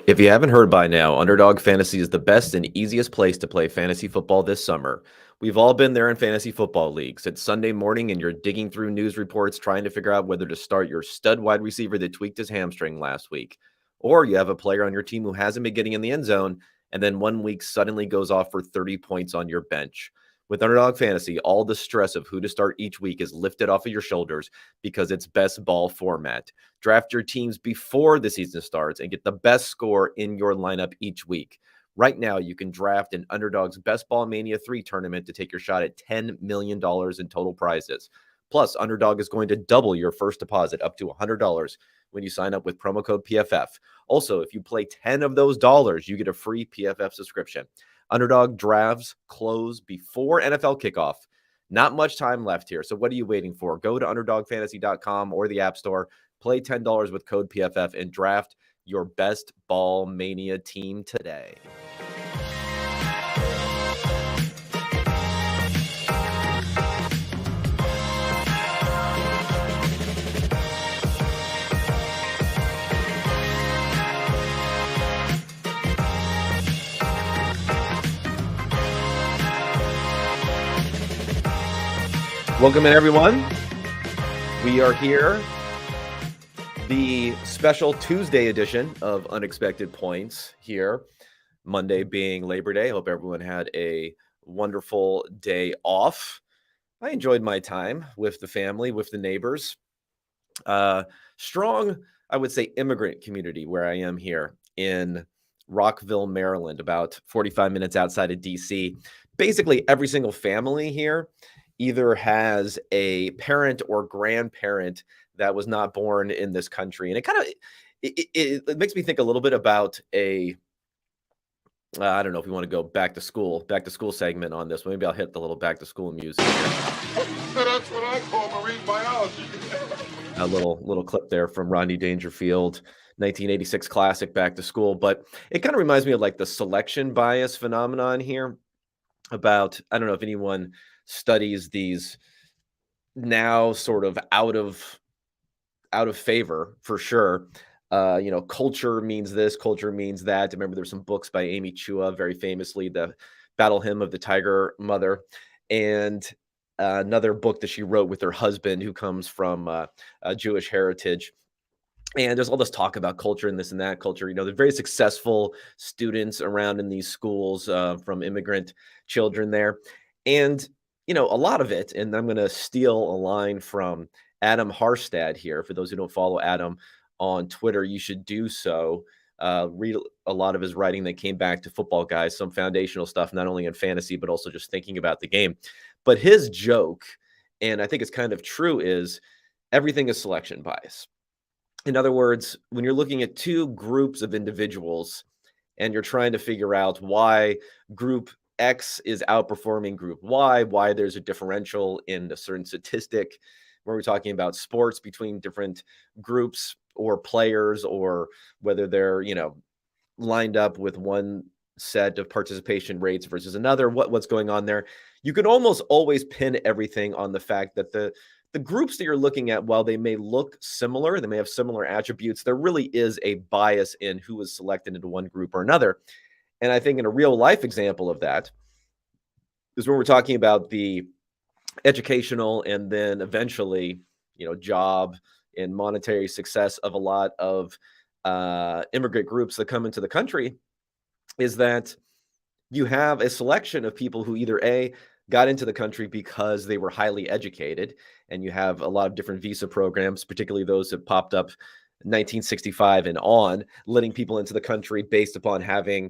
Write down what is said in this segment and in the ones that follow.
If you haven't heard by now, Underdog Fantasy is the best and easiest place to play fantasy football this summer. We've all been there in fantasy football leagues. It's Sunday morning and you're digging through news reports trying to figure out whether to start your stud wide receiver that tweaked his hamstring last week. Or you have a player on your team who hasn't been getting in the end zone and then 1 week suddenly goes off for 30 points on your bench. With Underdog Fantasy, all the stress of who to start each week is lifted off of your shoulders because it's best ball format. Draft your teams before the season starts and get the best score in your lineup each week. Right now, you can draft an Underdog's Best Ball Mania 3 tournament to take your shot at $10 million in total prizes. Plus, Underdog is going to double your first deposit up to $100 when you sign up with promo code PFF. Also, if you play 10 of those dollars, you get a free PFF subscription. Underdog drafts close before NFL kickoff. Not much time left here. So what are you waiting for? Go to underdogfantasy.com or the App Store. Play $10 with code PFF and draft your best ball mania team today. Welcome in, everyone. We are here. The special Tuesday edition of Unexpected Points here. Monday being Labor Day. Hope everyone had a wonderful day off. I enjoyed my time with the family, with the neighbors. Strong, I would say, immigrant community where I am here in Rockville, Maryland, about 45 minutes outside of DC. Basically, every single family here either has a parent or grandparent that was not born in this country. And it kind of, it makes me think a little bit about I don't know if we want to go back to school segment on this. Maybe I'll hit the little back to school music here. That's what I call marine biology. A little clip there from Rodney Dangerfield, 1986 classic Back to School. But it kind of reminds me of like the selection bias phenomenon here about, I don't know if anyone studies these now sort of out of favor for sure. Culture means this, culture means that. I remember there's some books by Amy Chua, very famously, the Battle Hymn of the Tiger Mother, and another book that she wrote with her husband who comes from Jewish heritage. And there's all this talk about culture and this and that culture. They're very successful students around in these schools from immigrant children there. And a lot of it, and I'm going to steal a line from Adam Harstad here. For those who don't follow Adam on Twitter, you should do so. Read a lot of his writing that came back to Football Guys, some foundational stuff, not only in fantasy, but also just thinking about the game. But his joke, and I think it's kind of true, is everything is selection bias. In other words, when you're looking at two groups of individuals and you're trying to figure out why group X is outperforming group Y, why there's a differential in a certain statistic, where we're talking about sports between different groups or players, or whether they're, lined up with one set of participation rates versus another, what's going on there. You can almost always pin everything on the fact that the groups that you're looking at, while they may look similar, they may have similar attributes, there really is a bias in who is selected into one group or another. And I think in a real life example of that is when we're talking about the educational and then eventually, job and monetary success of a lot of immigrant groups that come into the country, is that you have a selection of people who either A, got into the country because they were highly educated, and you have a lot of different visa programs, particularly those that popped up 1965 and on, letting people into the country based upon having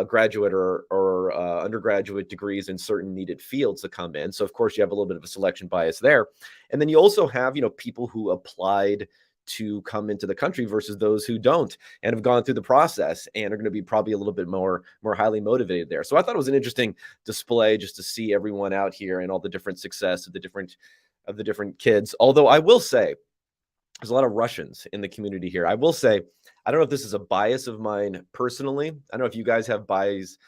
graduate or undergraduate degrees in certain needed fields to come in. So of course you have a little bit of a selection bias there. And then you also have, people who applied to come into the country versus those who don't and have gone through the process and are going to be probably a little bit more highly motivated there. So I thought it was an interesting display just to see everyone out here and all the different success of the different kids. Although I will say there's a lot of Russians in the community here. I will say, I don't know if this is a bias of mine personally. I don't know if you guys have biases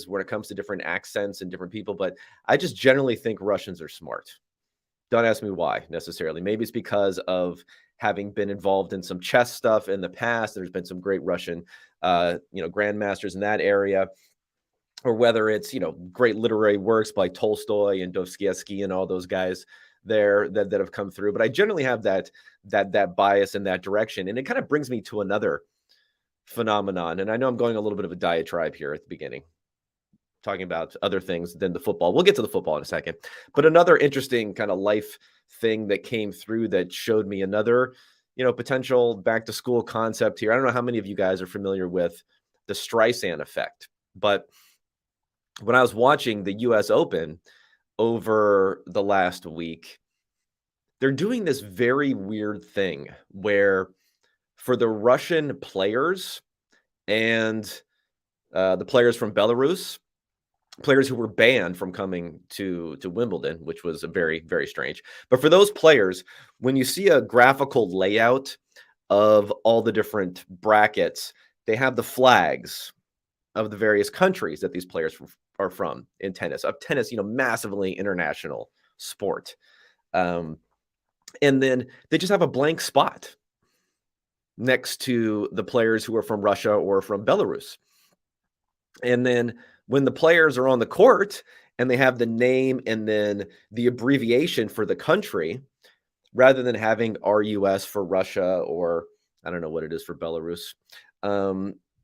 when it comes to different accents and different people, but I just generally think Russians are smart. Don't ask me why necessarily. Maybe it's because of having been involved in some chess stuff in the past. There's been some great Russian, grandmasters in that area, or whether it's, great literary works by Tolstoy and Dostoevsky and all those guys there that have come through. But I generally have that bias in that direction. And it kind of brings me to another phenomenon. And I know I'm going a little bit of a diatribe here at the beginning, talking about other things than the football. We'll get to the football in a second. But another interesting kind of life thing that came through that showed me another, potential back to school concept here. I don't know how many of you guys are familiar with the Streisand Effect, but when I was watching the US Open over the last week, they're doing this very weird thing where for the Russian players and the players from Belarus, players who were banned from coming to Wimbledon, which was a very, very strange. But for those players, when you see a graphical layout of all the different brackets, they have the flags of the various countries that these players are from in tennis. Tennis, massively international sport. And then they just have a blank spot next to the players who are from Russia or from Belarus. And then when the players are on the court and they have the name and then the abbreviation for the country, rather than having RUS for Russia, or I don't know what it is for Belarus,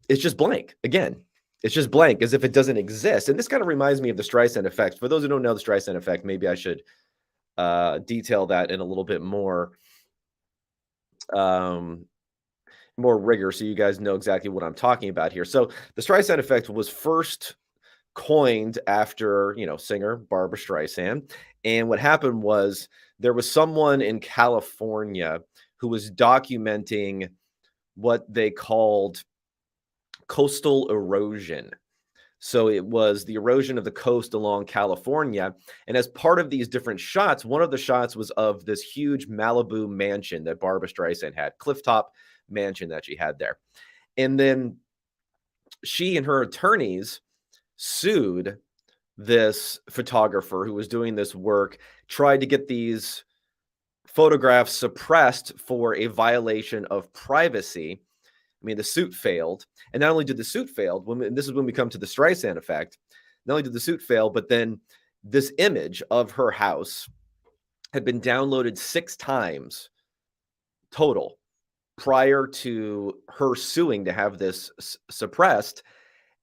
it's just blank. Again, it's just blank, as if it doesn't exist. And this kind of reminds me of the Streisand Effect. For those who don't know the Streisand Effect, maybe I should detail that in a little bit more rigor, so you guys know exactly what I'm talking about here. So the Streisand Effect was first coined after, singer Barbra Streisand. And what happened was there was someone in California who was documenting what they called coastal erosion. So it was the erosion of the coast along California. And as part of these different shots, one of the shots was of this huge Malibu mansion that Barbra Streisand had, clifftop mansion that she had there. And then she and her attorneys sued this photographer who was doing this work, tried to get these photographs suppressed for a violation of privacy. I mean, the suit failed. And not only did the suit fail, this is when we come to the Streisand Effect, not only did the suit fail, but then this image of her house had been downloaded 6 times total prior to her suing to have this suppressed.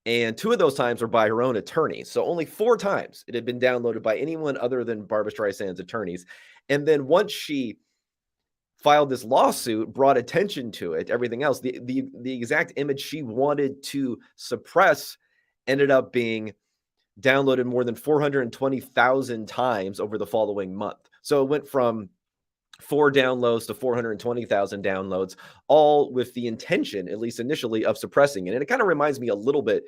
And 2 of those times were by her own attorney. So only 4 times it had been downloaded by anyone other than Barbra Streisand's attorneys. And then once she filed this lawsuit, brought attention to it, everything else, the exact image she wanted to suppress ended up being downloaded more than 420,000 times over the following month. So it went from 4 downloads to 420,000 downloads, all with the intention, at least initially, of suppressing it. And it kind of reminds me a little bit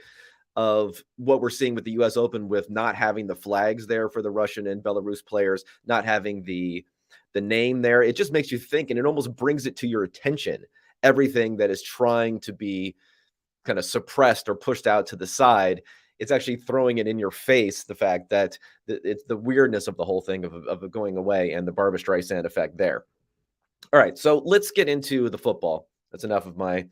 of what we're seeing with the US Open, with not having the flags there for the Russian and Belarus players, not having the name there. It just makes you think, and it almost brings it to your attention, everything that is trying to be kind of suppressed or pushed out to the side. It's actually throwing it in your face, the fact that it's the weirdness of the whole thing of it going away, and the Barbra Streisand effect there. All right, so let's get into the football. That's enough of my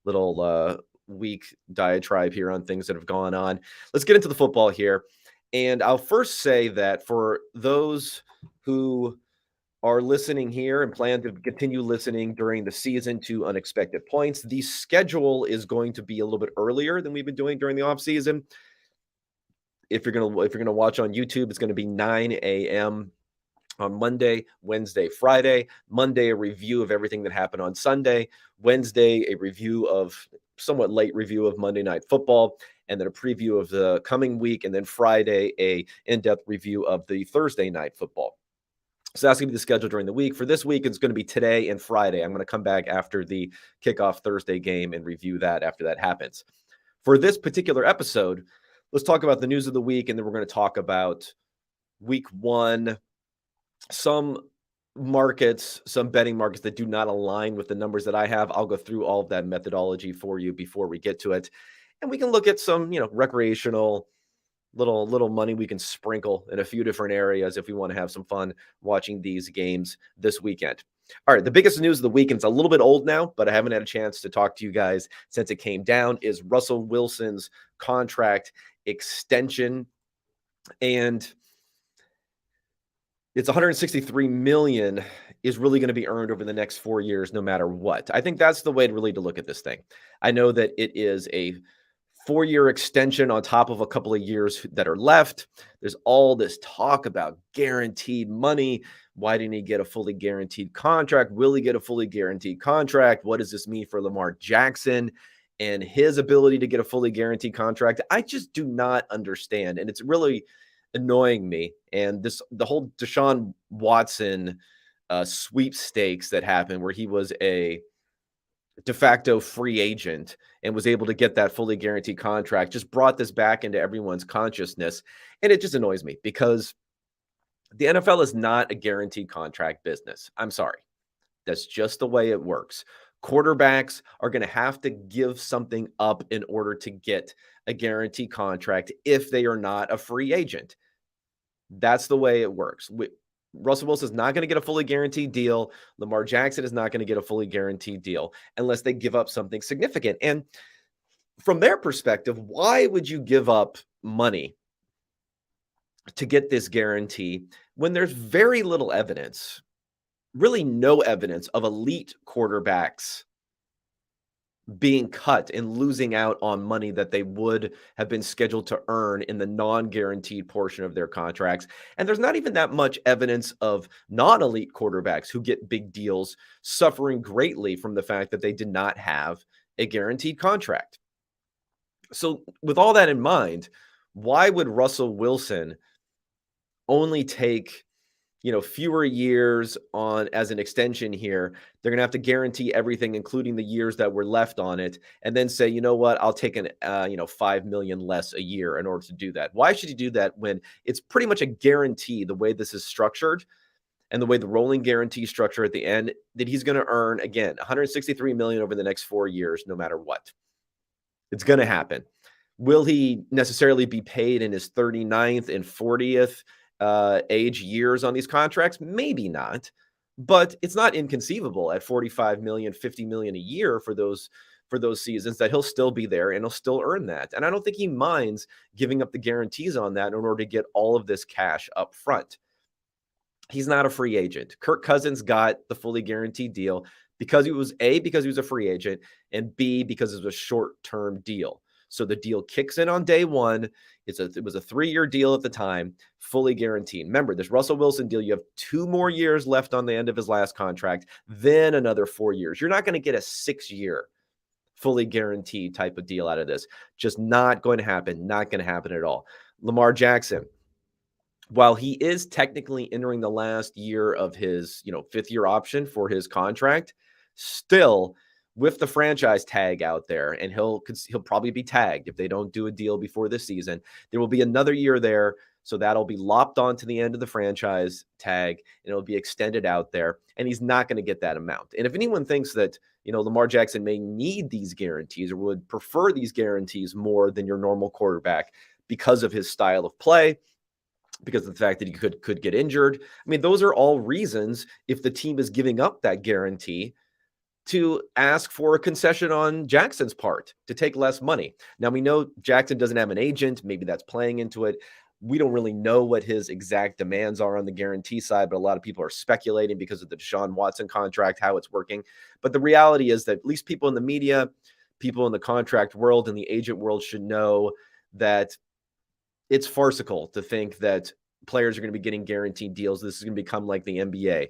little weak diatribe here on things that have gone on. Let's get into the football here. And I'll first say that for those who are listening here and plan to continue listening during the season to Unexpected Points, the schedule is going to be a little bit earlier than we've been doing during the offseason. If you're gonna watch on YouTube, it's going to be 9 a.m. on Monday, Wednesday, Friday. Monday, a review of everything that happened on Sunday. Wednesday, a somewhat late review of Monday Night Football, and then a preview of the coming week. And then Friday, a in-depth review of the Thursday Night Football. So that's going to be the schedule during the week. For this week, it's going to be today and Friday. I'm going to come back after the kickoff Thursday game and review that after that happens. For this particular episode, let's talk about the news of the week, and then we're going to talk about week 1, some markets, some betting markets that do not align with the numbers that I have. I'll go through all of that methodology for you before we get to it. And we can look at some, recreational little money we can sprinkle in a few different areas if we want to have some fun watching these games this weekend. All right, the biggest news of the week, and it's a little bit old now, but I haven't had a chance to talk to you guys since it came down, is Russell Wilson's contract extension. And it's 163 million is really going to be earned over the next 4 years, no matter what. I think that's the way really to look at this thing. I know that it is a 4-year extension on top of a couple of years that are left. There's all this talk about guaranteed money. Why didn't he get a fully guaranteed contract? Will he get a fully guaranteed contract? What does this mean for Lamar Jackson and his ability to get a fully guaranteed contract? I just do not understand. And it's really annoying me. And the whole Deshaun Watson sweepstakes that happened, where he was a de facto free agent and was able to get that fully guaranteed contract, just brought this back into everyone's consciousness. And it just annoys me because the NFL is not a guaranteed contract business. I'm sorry. That's just the way it works. Quarterbacks are going to have to give something up in order to get a guaranteed contract if they are not a free agent. That's the way it works. Russell Wilson is not going to get a fully guaranteed deal. Lamar Jackson is not going to get a fully guaranteed deal unless they give up something significant. And from their perspective, why would you give up money to get this guarantee when there's very little evidence, really no evidence of elite quarterbacks being cut and losing out on money that they would have been scheduled to earn in the non-guaranteed portion of their contracts? And there's not even that much evidence of non-elite quarterbacks who get big deals suffering greatly from the fact that they did not have a guaranteed contract. So with all that in mind, why would Russell Wilson only take fewer years on as an extension here? They're going to have to guarantee everything, including the years that were left on it, and then say, you know what, I'll take an, $5 million less a year in order to do that. Why should you do that when it's pretty much a guarantee, the way this is structured and the way the rolling guarantee structure at the end, that he's going to earn, again, 163 million over the next 4 years, no matter what. It's going to happen. Will he necessarily be paid in his 39th and 40th age years on these contracts? Maybe not, but it's not inconceivable at 45 million, 50 million a year for those seasons that he'll still be there and he'll still earn that. And I don't think he minds giving up the guarantees on that in order to get all of this cash up front. He's not a free agent. Kirk Cousins got the fully guaranteed deal because he was a free agent, and B, because it was a short-term deal. So the deal kicks in on day one. It was a 3-year deal at the time, fully guaranteed. Remember, this Russell Wilson deal, you have 2 more years left on the end of his last contract, then another 4 years. You're not going to get a 6-year fully guaranteed type of deal out of this. Just not going to happen. Not going to happen at all. Lamar Jackson, while he is technically entering the last year of his, 5th-year option for his contract, still with the franchise tag out there, and he'll probably be tagged if they don't do a deal before this season. There will be another year there, so that'll be lopped onto the end of the franchise tag, and it'll be extended out there, and he's not going to get that amount. And if anyone thinks that, Lamar Jackson may need these guarantees or would prefer these guarantees more than your normal quarterback because of his style of play, because of the fact that he could get injured, I mean, those are all reasons, if the team is giving up that guarantee, to ask for a concession on Jackson's part to take less money. Now, we know Jackson doesn't have an agent. Maybe that's playing into it. We don't really know what his exact demands are on the guarantee side, but a lot of people are speculating because of the Deshaun Watson contract, how it's working. But the reality is that at least people in the media, people in the contract world and the agent world should know that it's farcical to think that players are going to be getting guaranteed deals. This is going to become like the NBA.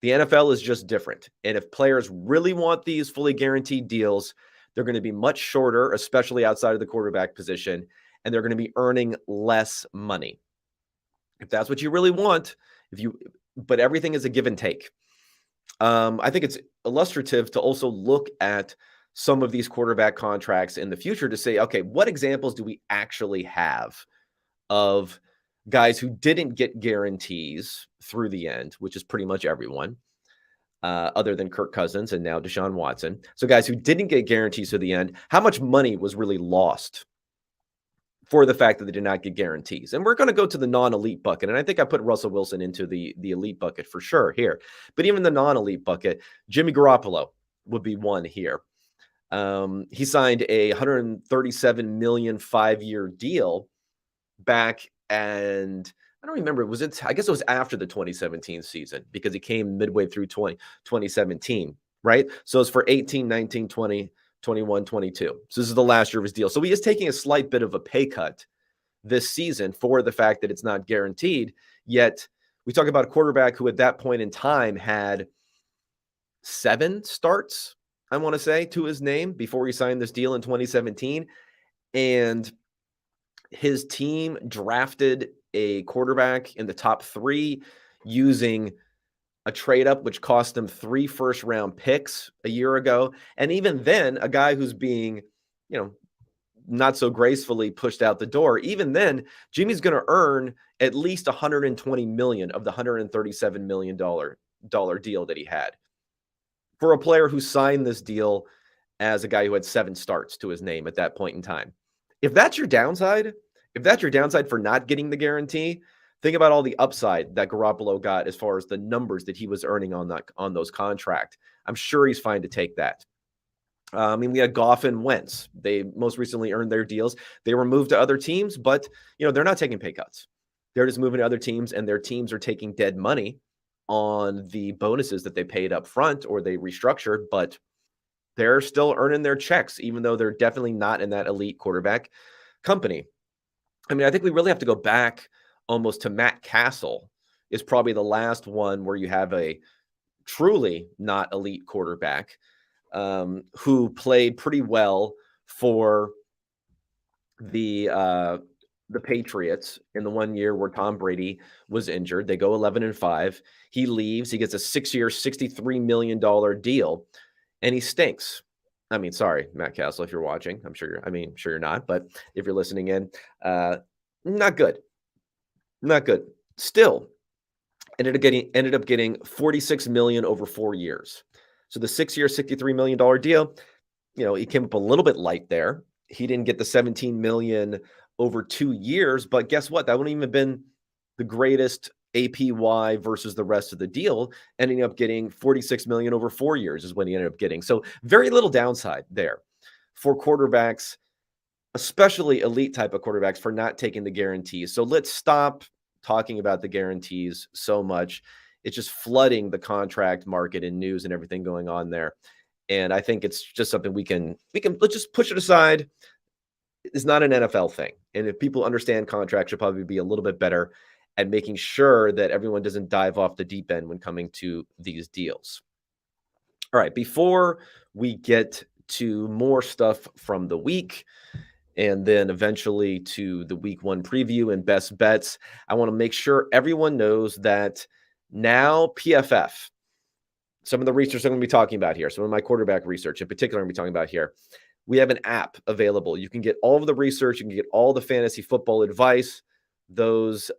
The NFL is just different. And if players really want these fully guaranteed deals, they're going to be much shorter, especially outside of the quarterback position, and they're going to be earning less money. If that's what you really want, but everything is a give and take. I think it's illustrative to also look at some of these quarterback contracts in the future to say, okay, what examples do we actually have of guys who didn't get guarantees through the end, which is pretty much everyone, other than Kirk Cousins and now Deshaun Watson. So guys who didn't get guarantees to the end, how much money was really lost for the fact that they did not get guarantees. And we're going to go to the non-elite bucket. And I think I put Russell Wilson into the elite bucket for sure here. But even the non-elite bucket, Jimmy Garoppolo would be one here. He signed a $137 million 5-year deal back, and I don't remember, I guess it was after the 2017 season, because he came midway through 2017, right? So it's for 18, 19, 20, 21, 22. So this is the last year of his deal. So he is taking a slight bit of a pay cut this season for the fact that it's not guaranteed. Yet we talk about a quarterback who at that point in time had 7 starts, I want to say, to his name before he signed this deal in 2017. And his team drafted a quarterback in the top 3 using a trade up, which cost them 3 first-round picks a year ago. And even then, a guy who's being, not so gracefully pushed out the door. Even then, Jimmy's going to earn at least $120 million of the $137 million deal that he had for a player who signed this deal as a guy who had 7 starts to his name at that point in time. If that's your downside for not getting the guarantee, think about all the upside that Garoppolo got as far as the numbers that he was earning on those contracts. I'm sure he's fine to take that. We had Goff and Wentz. They most recently earned their deals. They were moved to other teams, but they're not taking pay cuts. They're just moving to other teams, and their teams are taking dead money on the bonuses that they paid up front or they restructured, but they're still earning their checks, even though they're definitely not in that elite quarterback company. I think we really have to go back almost to Matt Castle is probably the last one where you have a truly not elite quarterback who played pretty well for the Patriots in the one year where Tom Brady was injured. They go 11-5. He leaves. He gets a 6-year, $63 million deal, and he stinks. Sorry, Matt Castle, if you're watching. I'm sure you're not, but if you're listening in, not good. Not good. Still, ended up getting $46 million over 4 years. So the 6-year, $63 million deal, he came up a little bit light there. He didn't get the $17 million over 2 years, but guess what? That wouldn't even have been the greatest APY versus the rest of the deal, ending up getting $46 million over 4 years is when he ended up getting. So very little downside there for quarterbacks, especially elite type of quarterbacks, for not taking the guarantees. So let's stop talking about the guarantees so much. It's just flooding the contract market and news and everything going on there. And I think it's just something we can let's just push it aside. It's not an NFL thing. And if people understand contracts, should probably be a little bit better at making sure that everyone doesn't dive off the deep end when coming to these deals. All right, before we get to more stuff from the week and then eventually to the week 1 preview and best bets, I want to make sure everyone knows that now PFF, some of the research I'm going to be talking about here, some of my quarterback research in particular I'm going to be talking about here, we have an app available. You can get all of the research. You can get all the fantasy football advice. Those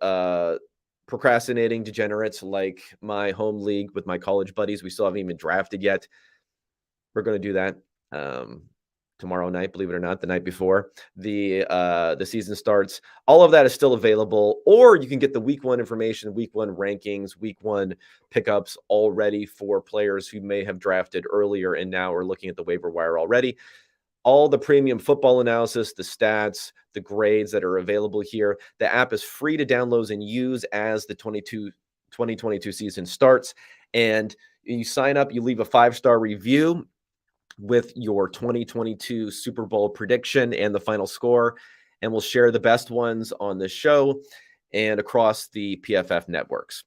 procrastinating degenerates like my home league with my college buddies, we still haven't even drafted yet. We're going to do that tomorrow night, believe it or not, the night before the season starts. All of that is still available, or you can get the week 1 information, week 1 rankings, week 1 pickups already for players who may have drafted earlier and now are looking at the waiver wire already. All the premium football analysis, the stats, the grades that are available here. The app is free to download and use as the 2022 season starts. And you sign up, you leave a 5-star review with your 2022 Super Bowl prediction and the final score. And we'll share the best ones on this show and across the PFF networks.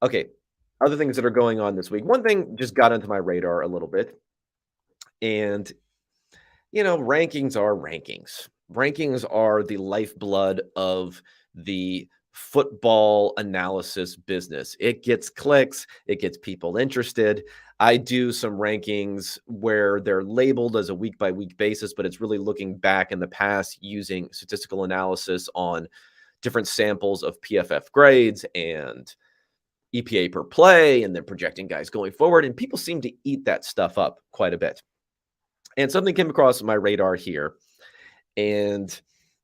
Okay, other things that are going on this week. One thing just got onto my radar a little bit. And rankings are rankings. Rankings are the lifeblood of the football analysis business. It gets clicks. It gets people interested. I do some rankings where they're labeled as a week-by-week basis, but it's really looking back in the past using statistical analysis on different samples of PFF grades and EPA per play, and then projecting guys going forward. And people seem to eat that stuff up quite a bit. And something came across my radar here. And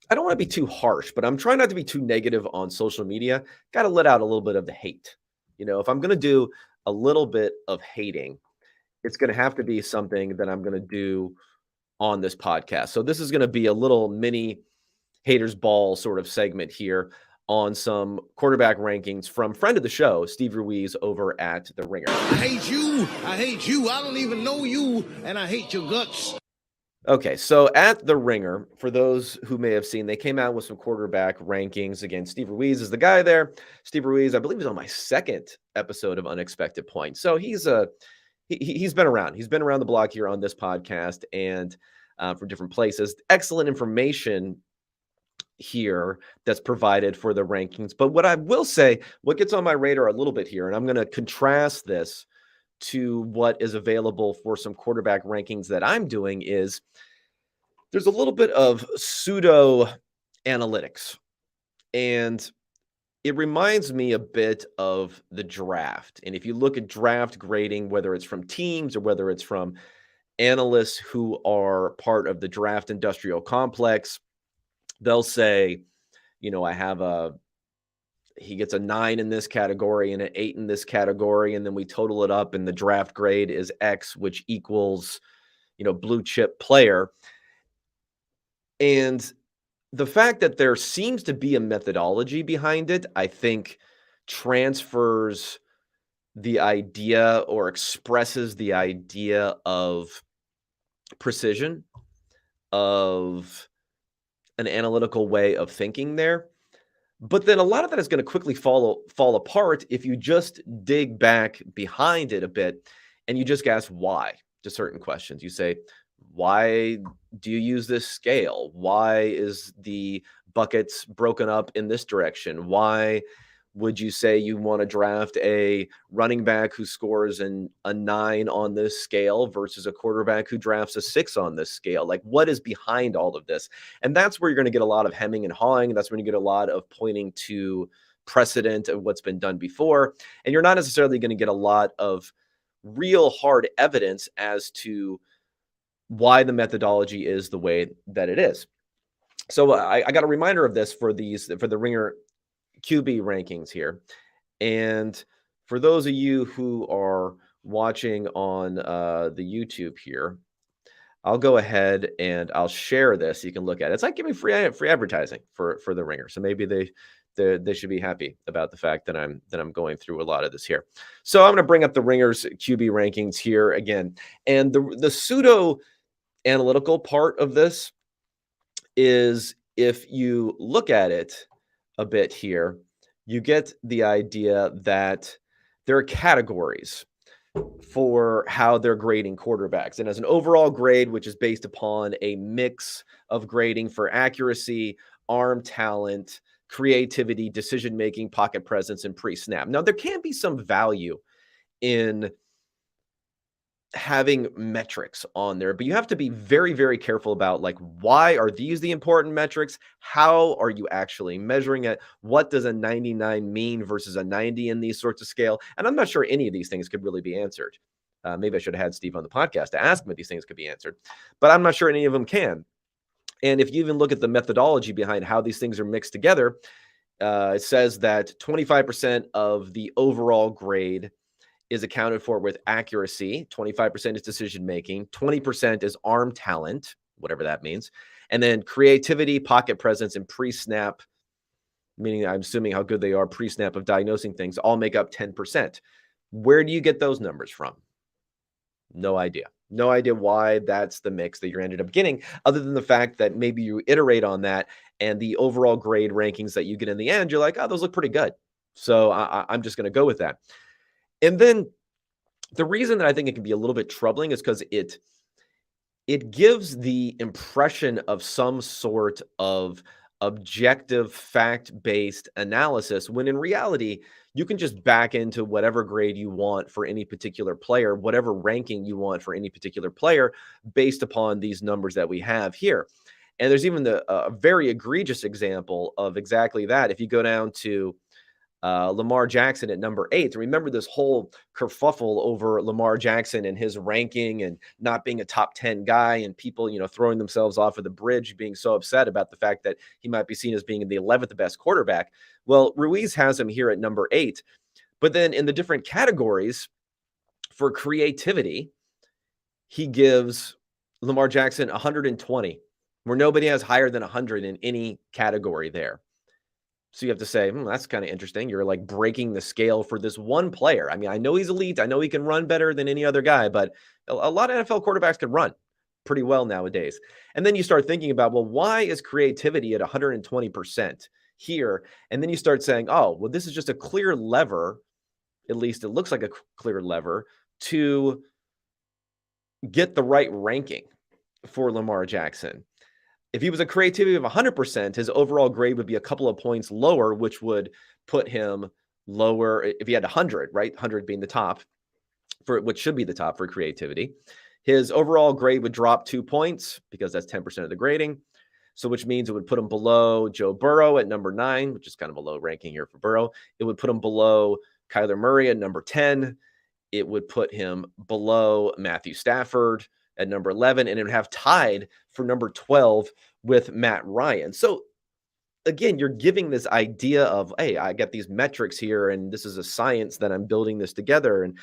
I don't want to be too harsh, but I'm trying not to be too negative on social media. Got to let out a little bit of the hate. If I'm going to do a little bit of hating, it's going to have to be something that I'm going to do on this podcast. So this is going to be a little mini haters ball sort of segment here on some quarterback rankings from friend of the show, Steve Ruiz over at The Ringer. I hate you. I hate you. I don't even know you, and I hate your guts. Okay, so at The Ringer, for those who may have seen, they came out with some quarterback rankings. Again, Steve Ruiz is the guy there. Steve Ruiz, I believe, is on my second episode of Unexpected Points. So he's been around. He's been around the block here on this podcast and from different places. Excellent information here that's provided for the rankings. But what I will say, what gets on my radar a little bit here, and I'm going to contrast this to what is available for some quarterback rankings that I'm doing, is there's a little bit of pseudo analytics. And it reminds me a bit of the draft. And if you look at draft grading, whether it's from teams or whether it's from analysts who are part of the draft industrial complex, they'll say, he gets a 9 in this category and an 8 in this category, and then we total it up and the draft grade is X, which equals, blue chip player. And the fact that there seems to be a methodology behind it, I think transfers the idea or expresses the idea of precision, of an analytical way of thinking there. But then a lot of that is going to quickly fall apart if you just dig back behind it a bit and you just ask why to certain questions. You say, why do you use this scale? Why is the buckets broken up in this direction? Why would you say you want to draft a running back who scores a 9 on this scale versus a quarterback who drafts a 6 on this scale? Like, what is behind all of this? And that's where you're going to get a lot of hemming and hawing. That's when you get a lot of pointing to precedent of what's been done before. And you're not necessarily going to get a lot of real hard evidence as to why the methodology is the way that it is. So I got a reminder of this for the Ringer QB rankings here. And for those of you who are watching on the YouTube here, I'll go ahead and I'll share this. You can look at it. It's like giving free advertising for the Ringer. So maybe they should be happy about the fact that I'm going through a lot of this here. So I'm going to bring up the Ringer's QB rankings here again. And the pseudo analytical part of this is, if you look at it a bit here, you get the idea that there are categories for how they're grading quarterbacks. And as an overall grade, which is based upon a mix of grading for accuracy, arm talent, creativity, decision-making, pocket presence, and pre-snap. Now, there can be some value in having metrics on there, but you have to be very, very careful about, like, why are these the important metrics? How are you actually measuring it? What does a 99 mean versus a 90 in these sorts of scale? And I'm not sure any of these things could really be answered. Maybe I should have had Steve on the podcast to ask him if these things could be answered, but I'm not sure any of them can. And if you even look at the methodology behind how these things are mixed together, it says that 25% of the overall grade is accounted for with accuracy, 25% is decision-making, 20% is arm talent, whatever that means, and then creativity, pocket presence, and pre-snap, meaning I'm assuming how good they are pre-snap of diagnosing things, all make up 10%. Where do you get those numbers from? No idea. No idea why that's the mix that you ended up getting, other than the fact that maybe you iterate on that and the overall grade rankings that you get in the end, you're like, oh, those look pretty good. So I'm just going to go with that. And then the reason that I think it can be a little bit troubling is because it gives the impression of some sort of objective, fact-based analysis, when in reality, you can just back into whatever grade you want for any particular player, whatever ranking you want for any particular player, based upon these numbers that we have here. And there's even a very egregious example of exactly that. If you go down to Lamar Jackson at number 8. Remember this whole kerfuffle over Lamar Jackson and his ranking and not being a top 10 guy, and people, throwing themselves off of the bridge, being so upset about the fact that he might be seen as being the 11th best quarterback. Well, Ruiz has him here at number 8. But then in the different categories for creativity, he gives Lamar Jackson 120, where nobody has higher than 100 in any category there. So you have to say, that's kind of interesting. You're like breaking the scale for this one player. I mean, I know he's elite. I know he can run better than any other guy, but a lot of NFL quarterbacks can run pretty well nowadays. And then you start thinking about, well, why is creativity at 120% here? And then you start saying, oh, well, this is just a clear lever. At least it looks like a clear lever to get the right ranking for Lamar Jackson. If he was a creativity of 100%, his overall grade would be a couple of points lower, which would put him lower if he had 100, right? 100 being the top for which should be the top for creativity. His overall grade would drop 2 points because that's 10% of the grading. So which means it would put him below Joe Burrow at number 9, which is kind of a low ranking here for Burrow. It would put him below Kyler Murray at number 10. It would put him below Matthew Stafford at number 11, and it would have tied for number 12 with Matt Ryan. So again, you're giving this idea of, hey, I got these metrics here, and this is a science that I'm building this together and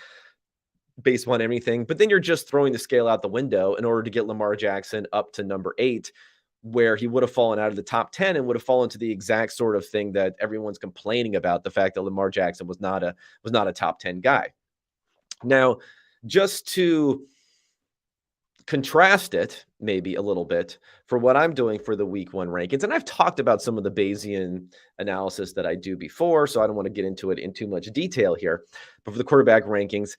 based on everything. But then you're just throwing the scale out the window in order to get Lamar Jackson up to number 8, where he would have fallen out of the top 10 and would have fallen to the exact sort of thing that everyone's complaining about, the fact that Lamar Jackson was not a top 10 guy. Now, just to contrast it maybe a little bit for what I'm doing for the week 1 rankings, and I've talked about some of the Bayesian analysis that I do before, so I don't want to get into it in too much detail here. But for the quarterback rankings,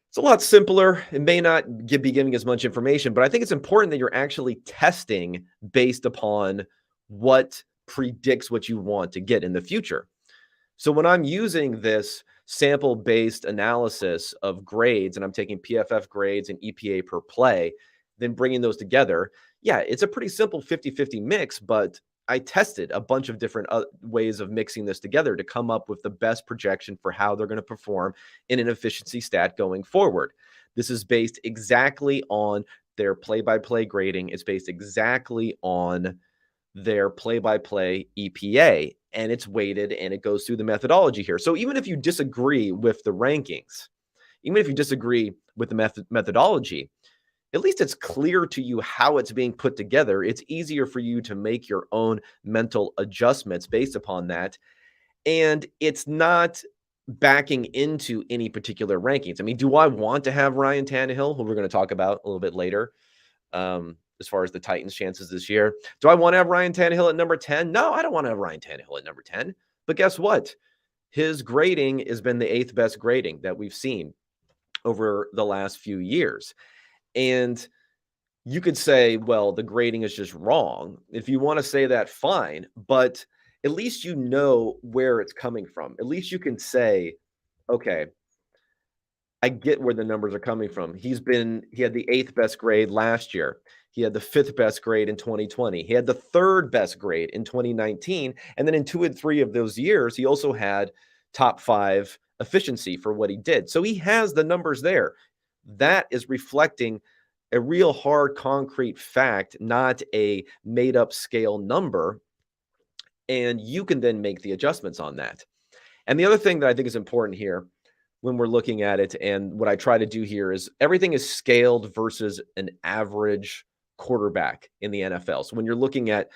it's a lot simpler. It may not be giving as much information, but I think it's important that you're actually testing based upon what predicts what you want to get in the future. So when I'm using this sample-based analysis of grades, and I'm taking PFF grades and EPA per play, then bringing those together, yeah, it's a pretty simple 50-50 mix, but I tested a bunch of different ways of mixing this together to come up with the best projection for how they're going to perform in an efficiency stat going forward. This is based exactly on their play-by-play grading. It's based exactly on their play-by-play EPA, and it's weighted, and it goes through the methodology here. So even if you disagree with the rankings, even if you disagree with the methodology, at least it's clear to you how it's being put together. It's easier for you to make your own mental adjustments based upon that. And it's not backing into any particular rankings. I mean, do I want to have Ryan Tannehill, who we're going to talk about a little bit later, as far as the Titans' chances this year? Do I want to have Ryan Tannehill at number 10? No, I don't want to have Ryan Tannehill at number 10. But guess what? His grading has been the 8th best grading that we've seen over the last few years. And you could say, well, the grading is just wrong. If you want to say that, fine. But at least you know where it's coming from. At least you can say, okay, I get where the numbers are coming from. He had the 8th best grade last year. He had the 5th best grade in 2020. He had the 3rd best grade in 2019. And then in 2 and 3 of those years, he also had top 5 efficiency for what he did. So he has the numbers there. That is reflecting a real hard concrete fact, not a made up scale number. And you can then make the adjustments on that. And the other thing that I think is important here when we're looking at it, and what I try to do here, is everything is scaled versus an average quarterback in the NFL. So when you're looking at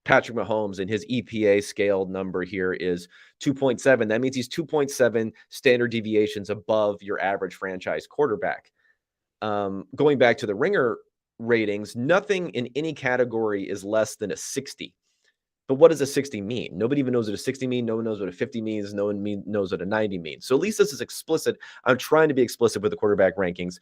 Patrick Mahomes and his EPA scaled number here is 2.7, that means he's 2.7 standard deviations above your average franchise quarterback. Going back to the Ringer ratings, nothing in any category is less than a 60. But what does a 60 mean? Nobody even knows what a 60 means. No one knows what a 50 means. No one knows what a 90 means. So at least this is explicit. I'm trying to be explicit with the quarterback rankings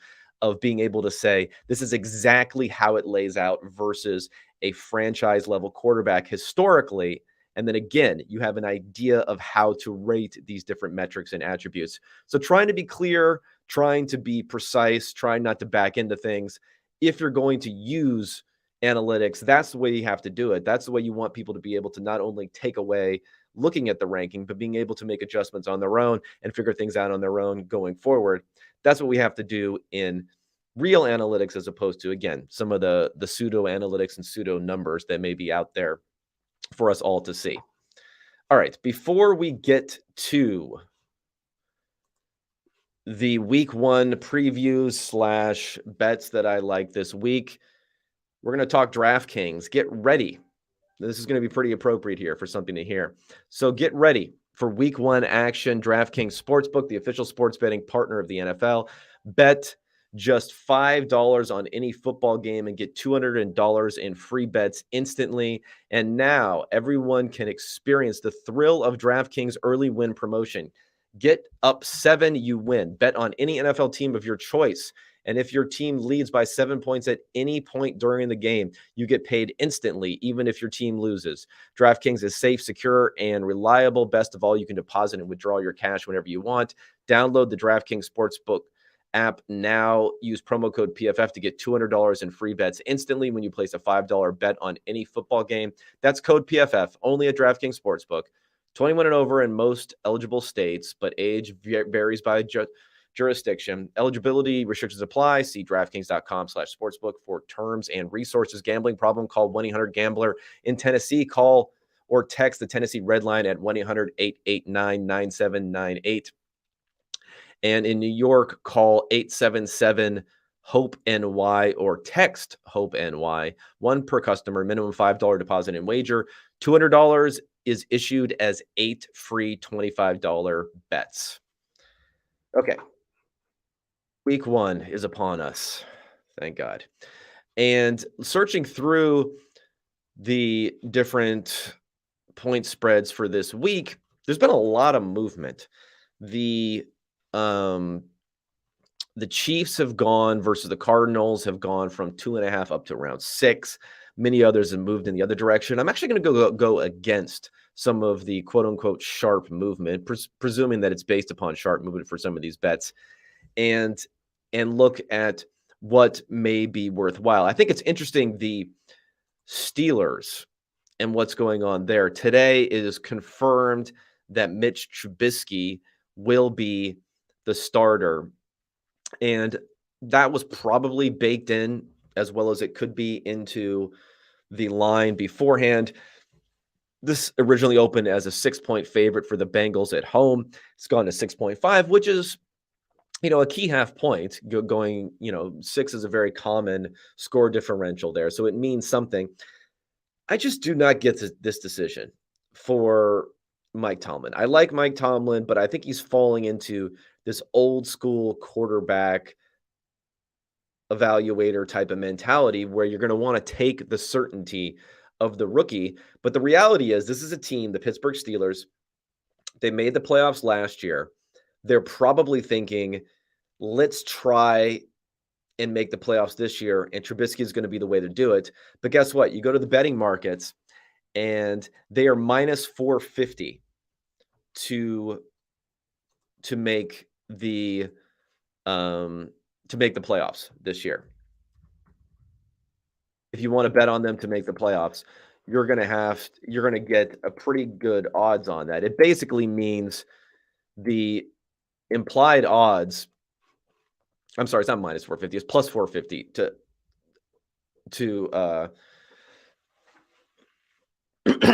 of being able to say this is exactly how it lays out versus a franchise level quarterback historically. And then again, you have an idea of how to rate these different metrics and attributes. So trying to be clear, trying to be precise, trying not to back into things. If you're going to use analytics, that's the way you have to do it. That's the way you want people to be able to not only take away looking at the ranking, but being able to make adjustments on their own and figure things out on their own going forward. That's what we have to do in real analytics, as opposed to, again, some of the pseudo analytics and pseudo numbers that may be out there for us all to see. All right, before we get to the week 1 previews / bets that I like this week, we're going to talk DraftKings. Get ready. This is going to be pretty appropriate here for something to hear. So get ready for week 1 action. DraftKings Sportsbook, the official sports betting partner of the NFL. Bet just $5 on any football game and get $200 in free bets instantly. And now everyone can experience the thrill of DraftKings early win promotion. Get up 7, you win. Bet on any NFL team of your choice. And if your team leads by 7 points at any point during the game, you get paid instantly, even if your team loses. DraftKings is safe, secure, and reliable. Best of all, you can deposit and withdraw your cash whenever you want. Download the DraftKings Sportsbook app now. Use promo code PFF to get $200 in free bets instantly when you place a $5 bet on any football game. That's code PFF, only at DraftKings Sportsbook. 21 and over in most eligible states, but age varies by jurisdiction. Eligibility restrictions apply. See DraftKings.com/sportsbook for terms and resources. Gambling problem? Call 1-800-GAMBLER. In Tennessee, call or text the Tennessee Red Line at 1-800-889-9798. And in New York, call 877-HOPE-NY or text HOPE-NY. 1 per customer, minimum $5 deposit and wager. $200 is issued as 8 free $25 bets. Okay. Week 1 is upon us. Thank God. And searching through the different point spreads for this week, there's been a lot of movement. The Chiefs have gone versus the Cardinals have gone from 2.5 up to around 6. Many others have moved in the other direction. I'm actually going to go against some of the quote-unquote sharp movement, presuming that it's based upon sharp movement for some of these bets, and look at what may be worthwhile. I think it's interesting, the Steelers and what's going on there. Today it is confirmed that Mitch Trubisky will be the starter, and that was probably baked in as well as it could be into the line beforehand. This originally opened as a 6-point favorite for the Bengals at home. It's gone to 6.5, which is, a key half point going, 6 is a very common score differential there. So it means something. I just do not get this decision for Mike Tomlin. I like Mike Tomlin, but I think he's falling into this old school quarterback evaluator type of mentality where you're going to want to take the certainty of the rookie. But the reality is, this is a team, the Pittsburgh Steelers, they made the playoffs last year. They're probably thinking, let's try and make the playoffs this year, and Trubisky is going to be the way to do it. But guess what? You go to the betting markets, and they are minus 450 to make the playoffs this year. If you want to bet on them to make the playoffs, you're going to get a pretty good odds on that. It basically means the implied odds. I'm sorry, it's not minus 450, it's plus 450 to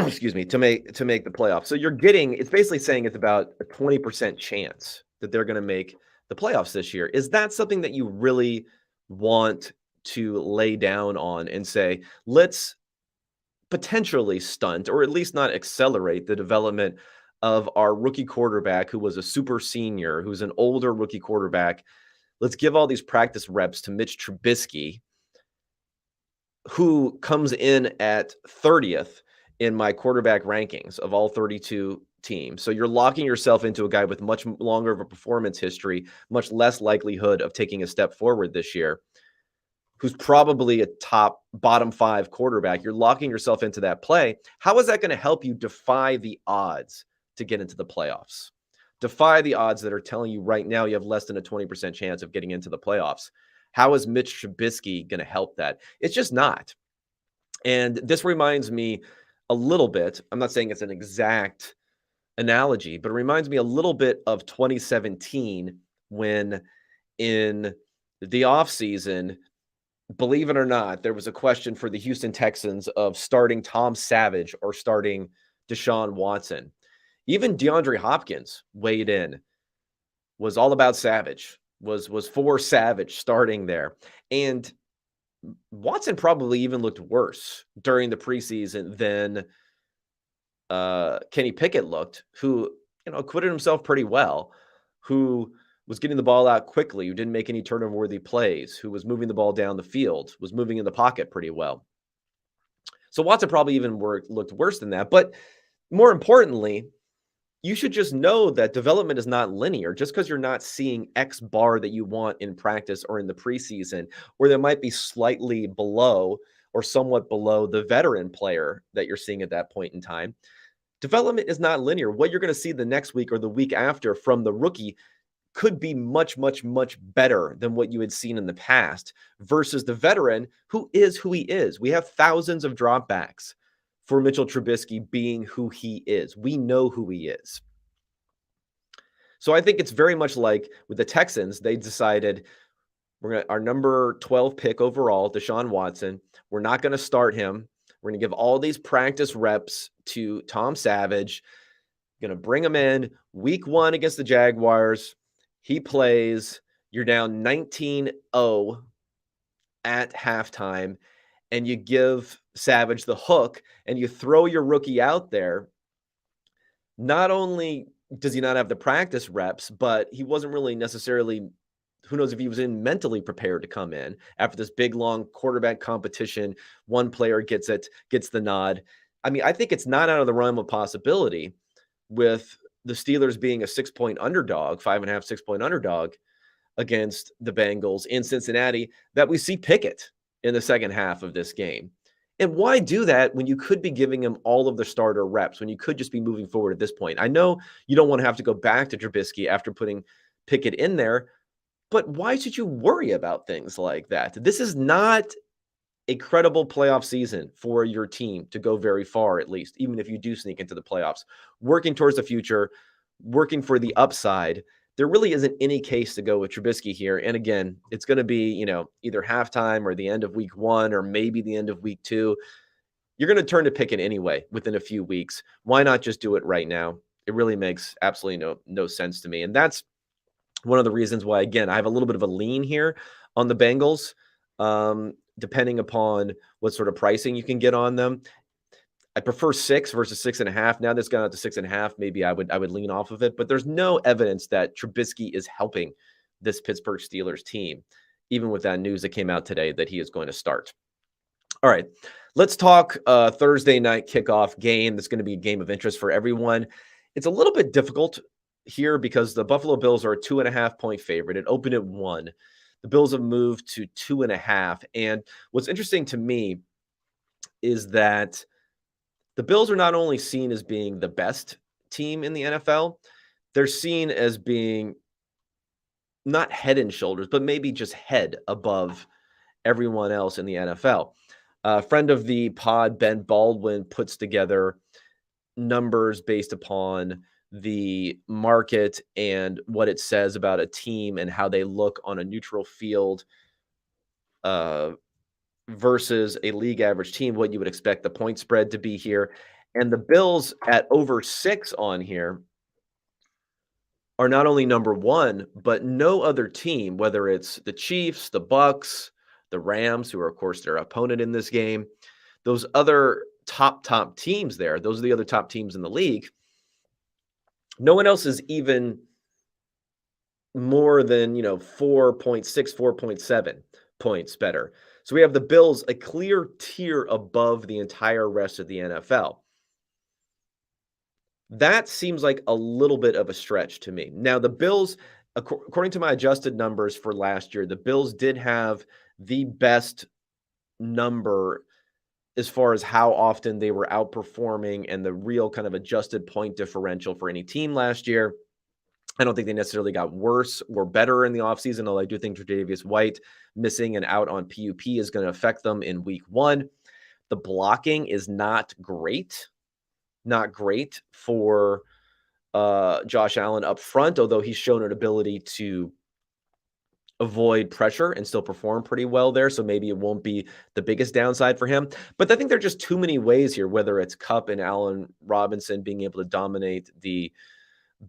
excuse me, to make the playoffs. So it's basically saying it's about a 20% chance that they're going to make the playoffs this year. Is that something that you really want to lay down on and say, let's potentially stunt or at least not accelerate the development of our rookie quarterback who was a super senior, who's an older rookie quarterback? Let's give all these practice reps to Mitch Trubisky, who comes in at 30th in my quarterback rankings of all 32 teams. So you're locking yourself into a guy with much longer of a performance history, much less likelihood of taking a step forward this year, who's probably a bottom 5 quarterback. You're locking yourself into that play. How is that going to help you defy the odds to get into the playoffs? Defy the odds that are telling you right now you have less than a 20% chance of getting into the playoffs. How is Mitch Trubisky going to help that? It's just not. And this reminds me a little bit, I'm not saying it's an exact analogy, but it reminds me a little bit of 2017 when in the offseason, believe it or not, there was a question for the Houston Texans of starting Tom Savage or starting Deshaun Watson. Even DeAndre Hopkins weighed in, was all about Savage, was for Savage starting there. And Watson probably even looked worse during the preseason than Kenny Pickett looked, who, acquitted himself pretty well, who was getting the ball out quickly, who didn't make any turnover-worthy plays, who was moving the ball down the field, was moving in the pocket pretty well. So Watson probably even looked worse than that. But more importantly, you should just know that development is not linear. Just because you're not seeing X bar that you want in practice or in the preseason, or there might be slightly below or somewhat below the veteran player that you're seeing at that point in time. Development is not linear. What you're going to see the next week or the week after from the rookie could be much, much, much better than what you had seen in the past versus the veteran who is who he is. We have thousands of dropbacks for Mitchell Trubisky being who he is. We know who he is. So I think it's very much like with the Texans, they decided our number 12 pick overall, Deshaun Watson, we're not going to start him. We're going to give all these practice reps to Tom Savage. Going to bring him in week 1 against the Jaguars. He plays. You're down 19-0 at halftime, and you give Savage the hook, and you throw your rookie out there. Not only does he not have the practice reps, but he wasn't really necessarily, who knows if he was mentally prepared to come in after this big, long quarterback competition. One player gets the nod. I mean, I think it's not out of the realm of possibility with the Steelers being a 6-point underdog, 5.5, 6-point underdog against the Bengals in Cincinnati, that we see Pickett in the second half of this game. And why do that when you could be giving him all of the starter reps, when you could just be moving forward at this point? I know you don't want to have to go back to Trubisky after putting Pickett in there, but why should you worry about things like that? This is not a credible playoff season for your team to go very far, at least, even if you do sneak into the playoffs. Working towards the future, working for the upside, there really isn't any case to go with Trubisky here. And again, it's going to be, either halftime or the end of week 1 or maybe the end of week 2. You're going to turn to Pickett anyway within a few weeks. Why not just do it right now? It really makes absolutely no sense to me. And that's one of the reasons why, again, I have a little bit of a lean here on the Bengals, depending upon what sort of pricing you can get on them. I prefer 6 versus 6.5. Now that's gone out to 6.5. Maybe I would lean off of it, but there's no evidence that Trubisky is helping this Pittsburgh Steelers team, even with that news that came out today that he is going to start. All right, let's talk Thursday night kickoff game. That's going to be a game of interest for everyone. It's a little bit difficult here because the Buffalo Bills are a 2.5-point favorite. It opened at 1. The Bills have moved to 2.5. And what's interesting to me is that the Bills are not only seen as being the best team in the NFL, they're seen as being not head and shoulders, but maybe just head above everyone else in the NFL. A friend of the pod, Ben Baldwin, puts together numbers based upon the market and what it says about a team and how they look on a neutral field versus a league average team, what you would expect the point spread to be here. And the Bills at over 6 on here are not only number 1, but no other team, whether it's the Chiefs, the Bucks, the Rams, who are, of course, their opponent in this game, those other top teams there, those are the other top teams in the league. No one else is even more than, 4.6, 4.7 points better. So we have the Bills a clear tier above the entire rest of the NFL. That seems like a little bit of a stretch to me. Now, the Bills, according to my adjusted numbers for last year, the Bills did have the best number as far as how often they were outperforming and the real kind of adjusted point differential for any team last year. I don't think they necessarily got worse or better in the offseason, although I do think Tre'Davious White missing and out on PUP is going to affect them in week 1. The blocking is not great for Josh Allen up front, although he's shown an ability to avoid pressure and still perform pretty well there. So maybe it won't be the biggest downside for him. But I think there are just too many ways here, whether it's Kupp and Allen Robinson being able to dominate the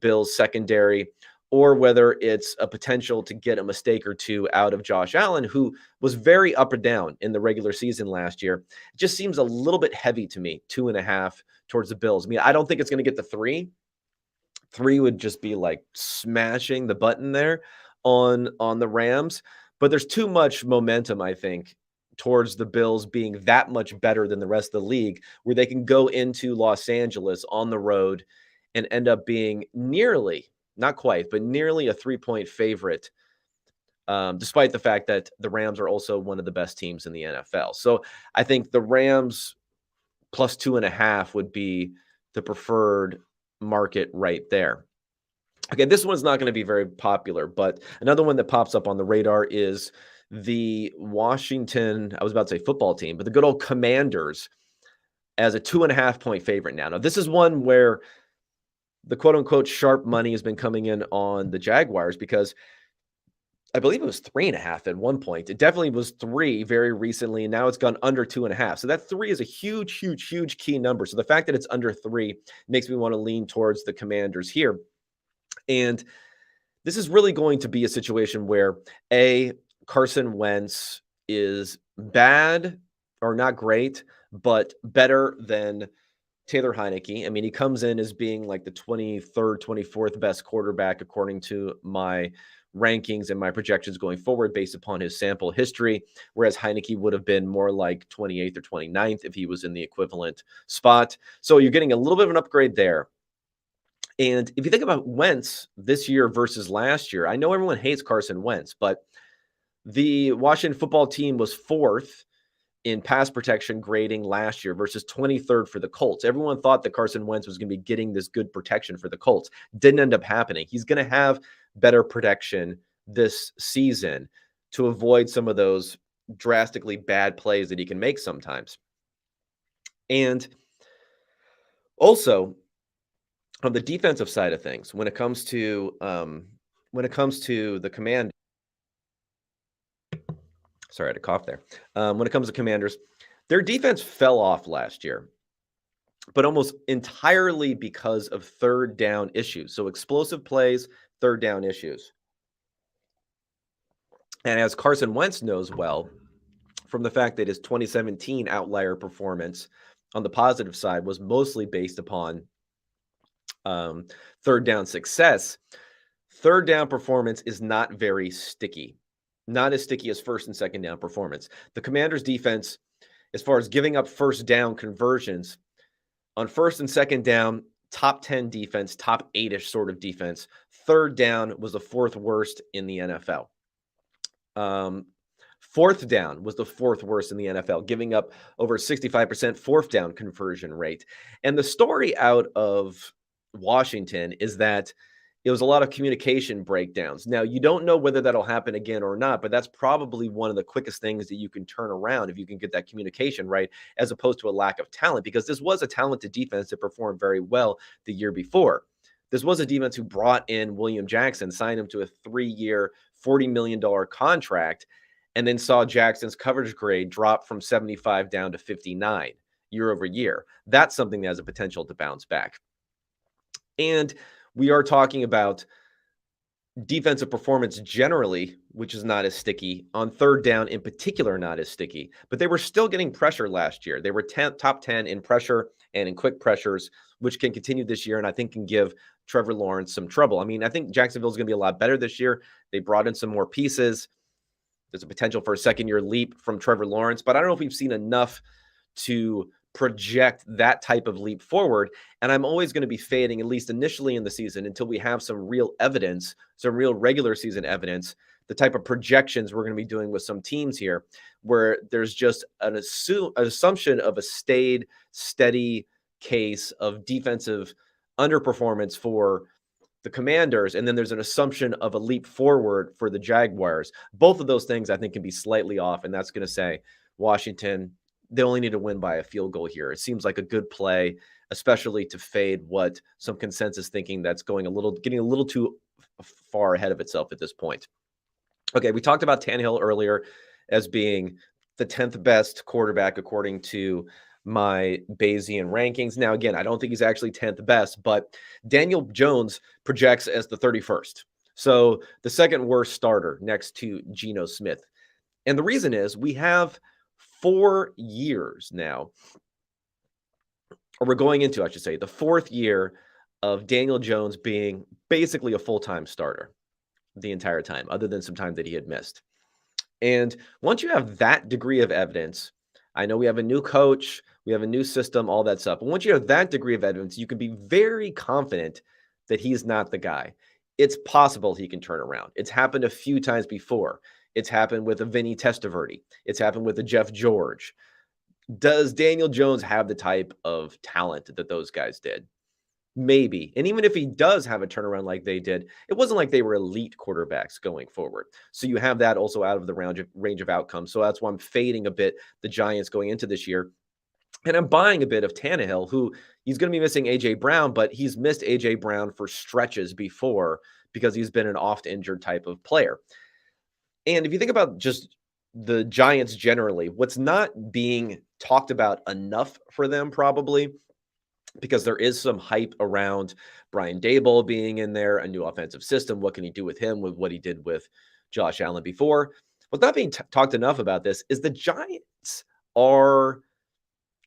Bills secondary, or whether it's a potential to get a mistake or two out of Josh Allen, who was very up or down in the regular season last year. It just seems a little bit heavy to me, 2.5 towards the Bills. I mean, I don't think it's going to get to 3. 3 would just be like smashing the button there on the Rams, but there's too much momentum, I think, towards the Bills being that much better than the rest of the league, where they can go into Los Angeles on the road and end up being nearly, not quite, but nearly a 3-point favorite, despite the fact that the Rams are also one of the best teams in the NFL. So I think the Rams plus 2.5 would be the preferred market right there. Okay, this one's not going to be very popular, but another one that pops up on the radar is the Washington, I was about to say football team, but the good old Commanders as a 2.5-point favorite now. Now, this is one where the quote-unquote sharp money has been coming in on the Jaguars, because I believe it was 3.5 at one point. It definitely was 3 very recently, and now it's gone under 2.5. So that 3 is a huge, huge, huge key number. So the fact that it's under 3 makes me want to lean towards the Commanders here. And this is really going to be a situation where Carson Wentz is bad or not great, but better than Taylor Heineke. I mean, he comes in as being like the 23rd, 24th best quarterback, according to my rankings and my projections going forward based upon his sample history, whereas Heineke would have been more like 28th or 29th if he was in the equivalent spot. So you're getting a little bit of an upgrade there. And if you think about Wentz this year versus last year, I know everyone hates Carson Wentz, but the Washington football team was 4th in pass protection grading last year versus 23rd for the Colts. Everyone thought that Carson Wentz was going to be getting this good protection for the Colts. Didn't end up happening. He's going to have better protection this season to avoid some of those drastically bad plays that he can make sometimes. And also, on the defensive side of things, when it comes to the Commanders, sorry, I had a cough there. When it comes to Commanders, their defense fell off last year, but almost entirely because of third down issues. So explosive plays, third down issues. And as Carson Wentz knows well, from the fact that his 2017 outlier performance on the positive side was mostly based upon third down success, third down performance is not very sticky. Not as sticky as first and second down performance. The Commanders defense, as far as giving up first down conversions, on first and second down, top 10 defense, top 8-ish sort of defense. Third down was the 4th worst in the NFL. Fourth down was the 4th worst in the NFL, giving up over 65% fourth down conversion rate. And the story out of Washington is that it was a lot of communication breakdowns. Now, you don't know whether that'll happen again or not, but that's probably one of the quickest things that you can turn around if you can get that communication right, as opposed to a lack of talent, because this was a talented defense that performed very well the year before. This was a defense who brought in William Jackson, signed him to a 3-year, $40 million contract, and then saw Jackson's coverage grade drop from 75 down to 59 year over year. That's something that has a potential to bounce back. And we are talking about defensive performance generally, which is not as sticky. On third down in particular, not as sticky. But they were still getting pressure last year. They were top 10 in pressure and in quick pressures, which can continue this year and I think can give Trevor Lawrence some trouble. I mean, I think Jacksonville is going to be a lot better this year. They brought in some more pieces. There's a potential for a second-year leap from Trevor Lawrence, but I don't know if we've seen enough to project that type of leap forward. And I'm always going to be fading, at least initially in the season, until we have some real evidence, some real regular season evidence, the type of projections we're going to be doing with some teams here, where there's just an assumption of a steady case of defensive underperformance for the Commanders, and then there's an assumption of a leap forward for the Jaguars. Both of those things I think can be slightly off, and that's going to say Washington they only need to win by a field goal here. It seems like a good play, especially to fade what some consensus thinking that's getting a little too far ahead of itself at this point. Okay, we talked about Tannehill earlier as being the 10th best quarterback according to my Bayesian rankings. Now, again, I don't think he's actually 10th best, but Daniel Jones projects as the 31st. So the second worst starter next to Geno Smith. And the reason is we have 4 years now, or we're going into, I should say, the 4th year of Daniel Jones being basically a full-time starter the entire time, other than some time that he had missed. And once you have that degree of evidence, I know we have a new coach, we have a new system, all that stuff. But once you have that degree of evidence, you can be very confident that he's not the guy. It's possible he can turn around. It's happened a few times before. It's happened with a Vinny Testaverde. It's happened with a Jeff George. Does Daniel Jones have the type of talent that those guys did? Maybe. And even if he does have a turnaround like they did, it wasn't like they were elite quarterbacks going forward. So you have that also out of the range of outcomes. So that's why I'm fading a bit the Giants going into this year. And I'm buying a bit of Tannehill, who he's going to be missing A.J. Brown, but he's missed A.J. Brown for stretches before because he's been an oft-injured type of player. And if you think about just the Giants generally, what's not being talked about enough for them probably, because there is some hype around Brian Daboll being in there, a new offensive system. What can he do with him with what he did with Josh Allen before? What's not being talked enough about this is the Giants are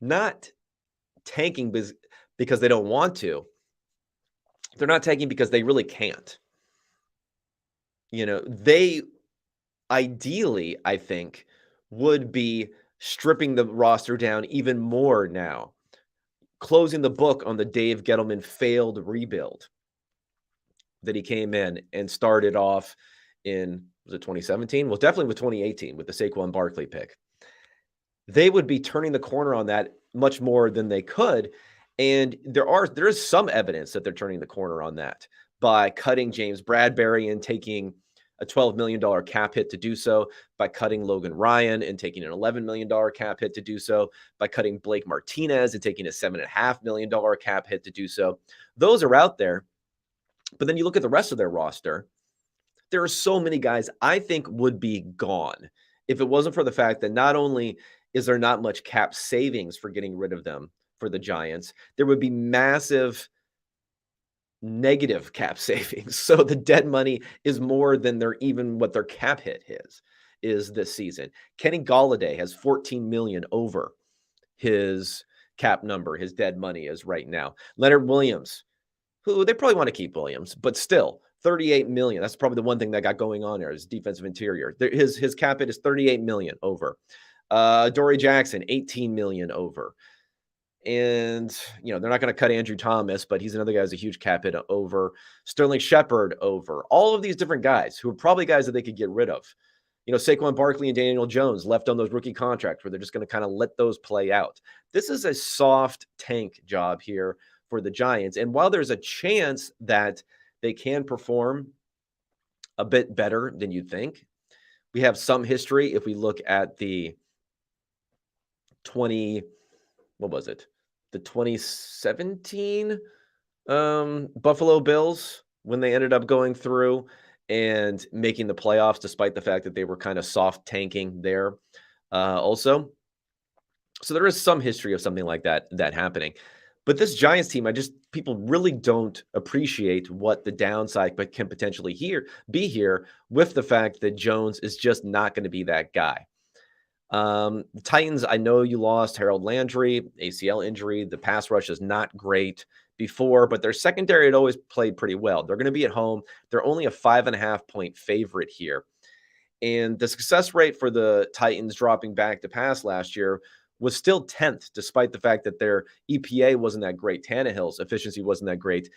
not tanking because they don't want to. They're not tanking because they really can't. They ideally, I think, would be stripping the roster down even more now, closing the book on the Dave Gettleman failed rebuild that he came in and started off in, was it 2017? Well, definitely with 2018 with the Saquon Barkley pick. They would be turning the corner on that much more than they could. And there is some evidence that they're turning the corner on that by cutting James Bradberry and taking a $12 million cap hit to do so, by cutting Logan Ryan and taking an $11 million cap hit to do so, by cutting Blake Martinez and taking a $7.5 million cap hit to do so. Those are out there. But then you look at the rest of their roster, there are so many guys I think would be gone if it wasn't for the fact that not only is there not much cap savings for getting rid of them for the Giants, there would be massive negative cap savings. So the dead money is more than what their cap hit is this season. Kenny Golladay has $14 million over his cap number. His dead money is right now. Leonard Williams, who they probably want to keep Williams, but still $38 million. That's probably the one thing that got going on there is defensive interior. His cap hit is $38 million over. Dory Jackson, $18 million over. And, they're not going to cut Andrew Thomas, but he's another guy who's a huge cap hit over. Sterling Shepard over. All of these different guys who are probably guys that they could get rid of. Saquon Barkley and Daniel Jones left on those rookie contracts where they're just going to kind of let those play out. This is a soft tank job here for the Giants. And while there's a chance that they can perform a bit better than you'd think, we have some history. If we look at the 2017 Buffalo Bills, when they ended up going through and making the playoffs, despite the fact that they were kind of soft tanking there also. So there is some history of something like that happening. But this Giants team, people really don't appreciate what the downside can potentially be here with the fact that Jones is just not going to be that guy. The Titans, I know you lost Harold Landry, ACL injury. The pass rush is not great before, but their secondary had always played pretty well. They're going to be at home. They're only a 5.5-point favorite here. And the success rate for the Titans dropping back to pass last year was still 10th, despite the fact that their EPA wasn't that great. Tannehill's efficiency wasn't that great.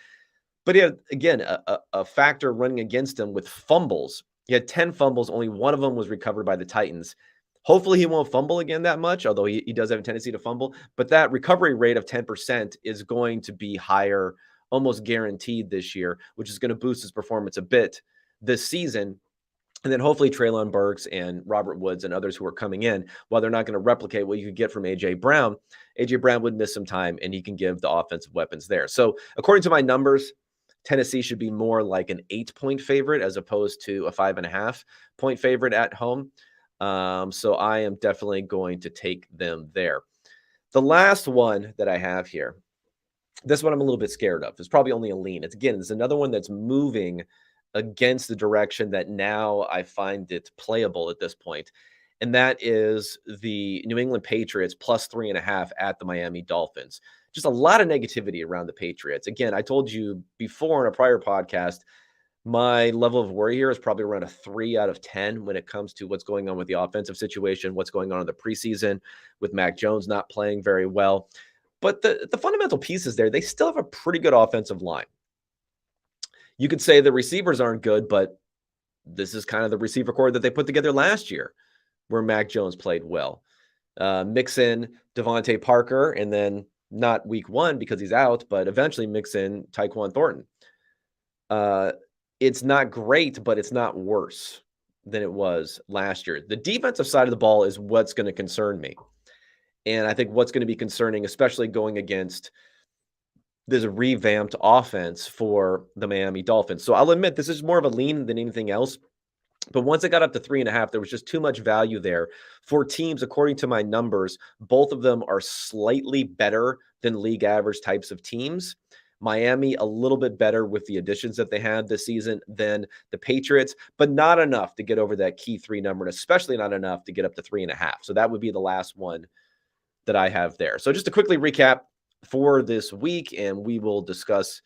But he had, again, a factor running against him with fumbles. He had 10 fumbles. Only one of them was recovered by the Titans. Hopefully he won't fumble again that much, although he does have a tendency to fumble. But that recovery rate of 10% is going to be higher, almost guaranteed this year, which is going to boost his performance a bit this season. And then hopefully Treylon Burks and Robert Woods and others who are coming in, while they're not going to replicate what you could get from A.J. Brown, A.J. Brown would miss some time, and he can give the offensive weapons there. So according to my numbers, Tennessee should be more like an 8-point favorite as opposed to a 5.5-point favorite at home. So I am definitely going to take them there. The last one that I have here, this one I'm a little bit scared of. It's probably only a lean. It's another one that's moving against the direction that now I find it playable at this point. And that is the New England Patriots plus 3.5 at the Miami Dolphins. Just a lot of negativity around the Patriots. Again, I told you before in a prior podcast, my level of worry here is probably around a 3 out of 10 when it comes to what's going on with the offensive situation, what's going on in the preseason with Mac Jones not playing very well. But the fundamental pieces there, they still have a pretty good offensive line. You could say the receivers aren't good, but this is kind of the receiver core that they put together last year where Mac Jones played well. Mix in Devontae Parker, and then not week 1 because he's out, but eventually mix in Tyquan Thornton. It's not great, but it's not worse than it was last year. The defensive side of the ball is what's going to concern me. And I think what's going to be concerning, especially going against this revamped offense for the Miami Dolphins. So I'll admit this is more of a lean than anything else. But once it got up to 3.5, there was just too much value there for teams. According to my numbers, both of them are slightly better than league average types of teams. Miami a little bit better with the additions that they had this season than the Patriots, but not enough to get over that key 3 number, and especially not enough to get up to 3.5. So that would be the last one that I have there. So just to quickly recap for this week, and we will discuss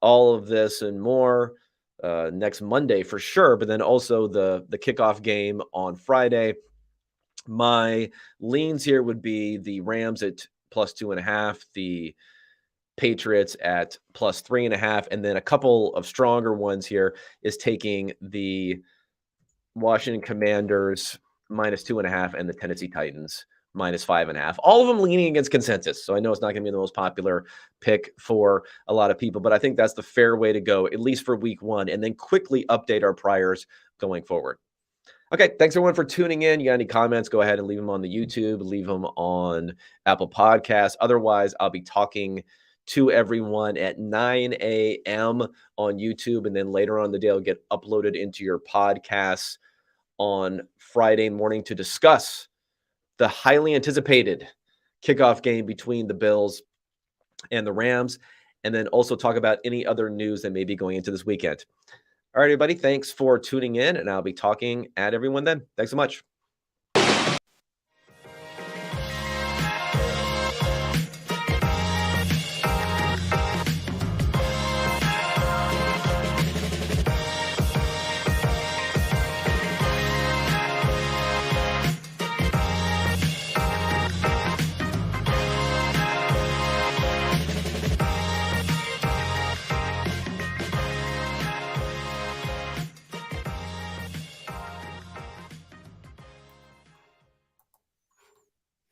all of this and more next Monday for sure, but then also the kickoff game on Friday. My leans here would be the Rams at plus 2.5, the Patriots at plus 3.5, and then a couple of stronger ones here is taking the Washington Commanders minus 2.5 and the Tennessee Titans minus 5.5. All of them leaning against consensus. So I know it's not going to be the most popular pick for a lot of people, but I think that's the fair way to go, at least for week 1, and then quickly update our priors going forward. Okay, thanks everyone for tuning in. You got any comments, go ahead and leave them on the YouTube, leave them on Apple Podcasts. Otherwise, I'll be talking to everyone at 9 a.m. on YouTube, and then later on in the day, it'll get uploaded into your podcasts on Friday morning to discuss the highly anticipated kickoff game between the Bills and the Rams, and then also talk about any other news that may be going into this weekend. All right, everybody, thanks for tuning in, and I'll be talking at everyone then. Thanks so much.